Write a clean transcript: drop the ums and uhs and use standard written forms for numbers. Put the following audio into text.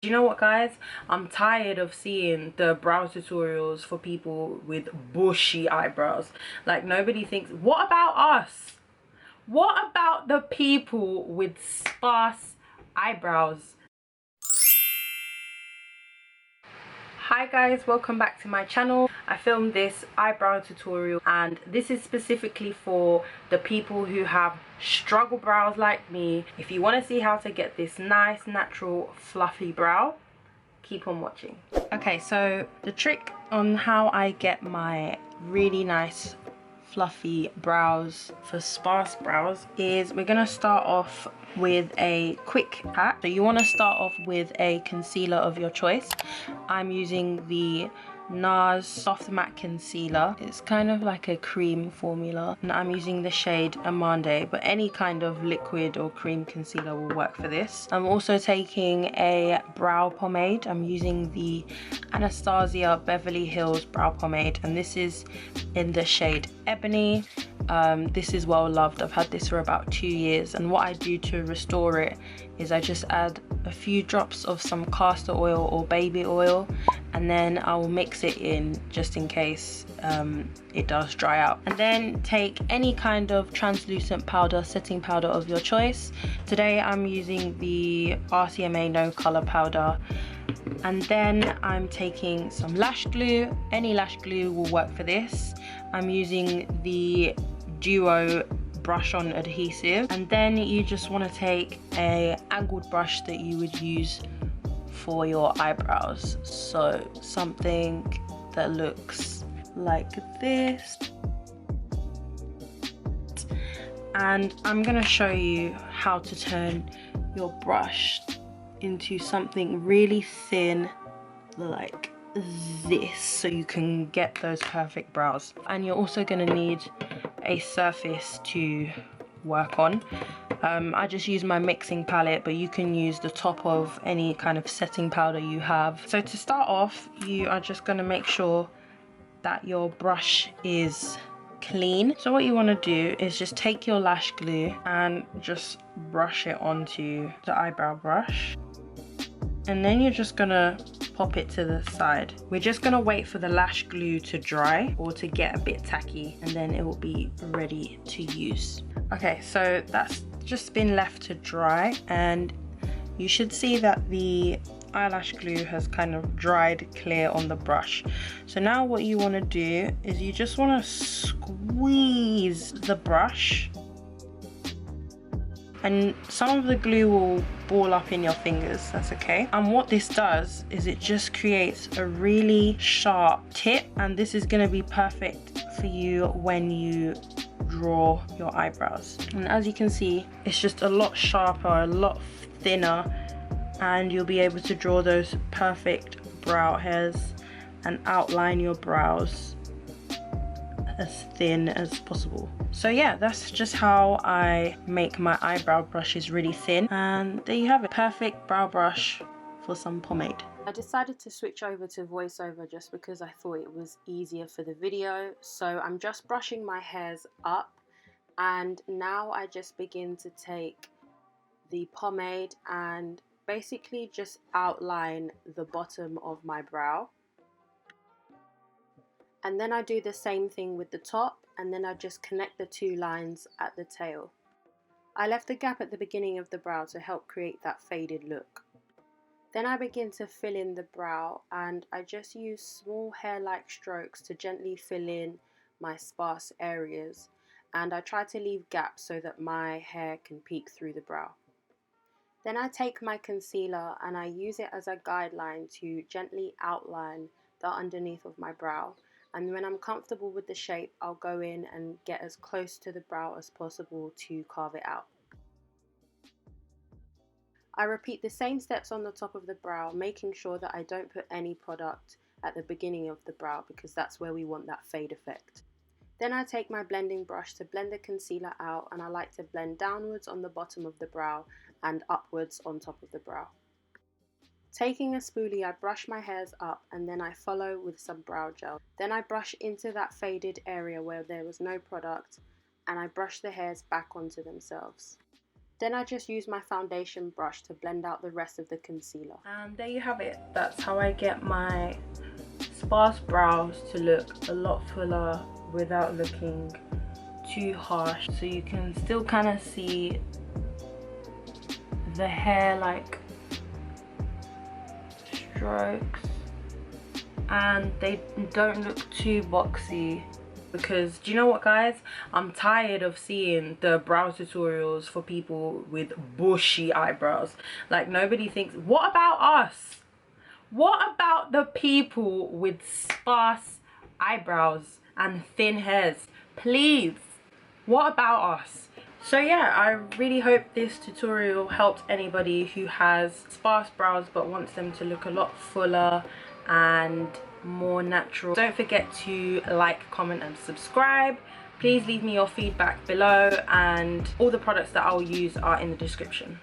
You know what, guys? I'm tired of seeing the brow tutorials for people with bushy eyebrows. Like, nobody thinks, what about us? What about the people with sparse eyebrows? Hi guys, welcome back to my channel. I filmed this eyebrow tutorial and this is specifically for the people who have struggle brows like me. If you want to see how to get this nice, natural, fluffy brow, keep on watching. Okay, so the trick on how I get my really nice fluffy brows for sparse brows is we're gonna start off with a quick pack. So you want to start off with a concealer of your choice. I'm using the NARS Soft Matte Concealer. It's kind of like a cream formula, and I'm using the shade AMANDE, but any kind of liquid or cream concealer will work for this. I'm also taking a brow pomade. I'm using the ANASTASIA Beverly Hills brow pomade, and this is in the shade Ebony. This is well loved. I've had this for about 2 years, and what I do to restore it is I just add a few drops of some castor oil or baby oil, and then I will mix it in just in case it does dry out. And then take any kind of translucent powder, setting powder of your choice. Today I'm using the RCMA no color powder. And then I'm taking some lash glue. Any lash glue will work for this. I'm using the Duo brush on adhesive, and then you just want to take a angled brush that you would use for your eyebrows, so something that looks like this. And I'm gonna show you how to turn your brush into something really thin like this, so you can get those perfect brows. And you're also going to need a surface to work on. I just use my mixing palette, but you can use the top of any kind of setting powder you have. So to start off, you are just going to make sure that your brush is clean. So what you want to do is just take your lash glue and just brush it onto the eyebrow brush, and then you're just gonna pop it to the side. We're just gonna wait for the lash glue to dry or to get a bit tacky, and then it will be ready to use. Okay, so that's just been left to dry, and you should see that the eyelash glue has kind of dried clear on the brush. So now what you want to do is you just want to squeeze the brush, and some of the glue will ball up in your fingers, that's okay. And what this does is it just creates a really sharp tip, and this is going to be perfect for you when you draw your eyebrows. And as you can see, it's just a lot sharper, a lot thinner, and you'll be able to draw those perfect brow hairs and outline your brows as thin as possible. So yeah, that's just how I make my eyebrow brushes really thin, and there you have it, perfect brow brush for some pomade. I decided to switch over to voiceover just because I thought it was easier for the video. So I'm just brushing my hairs up, and now I just begin to take the pomade and basically just outline the bottom of my brow. And then I do the same thing with the top, and then I just connect the two lines at the tail. I left a gap at the beginning of the brow to help create that faded look. Then I begin to fill in the brow, and I just use small hair-like strokes to gently fill in my sparse areas, and I try to leave gaps so that my hair can peek through the brow. Then I take my concealer and I use it as a guideline to gently outline the underneath of my brow. And when I'm comfortable with the shape, I'll go in and get as close to the brow as possible to carve it out. I repeat the same steps on the top of the brow, making sure that I don't put any product at the beginning of the brow, because that's where we want that fade effect. Then I take my blending brush to blend the concealer out, and I like to blend downwards on the bottom of the brow and upwards on top of the brow. Taking a spoolie, I brush my hairs up, and then I follow with some brow gel. Then I brush into that faded area where there was no product, and I brush the hairs back onto themselves. Then I just use my foundation brush to blend out the rest of the concealer. And there you have it. That's how I get my sparse brows to look a lot fuller without looking too harsh. So you can still kind of see the hair like strokes, and they don't look too boxy. Because do you know what, guys, I'm tired of seeing the brow tutorials for people with bushy eyebrows. Like, nobody thinks, what about us? What about the people with sparse eyebrows and thin hairs? Please, what about us? So yeah, I really hope this tutorial helped anybody who has sparse brows but wants them to look a lot fuller and more natural. Don't forget to like, comment and subscribe. Please leave me your feedback below, and all the products that I'll use are in the description.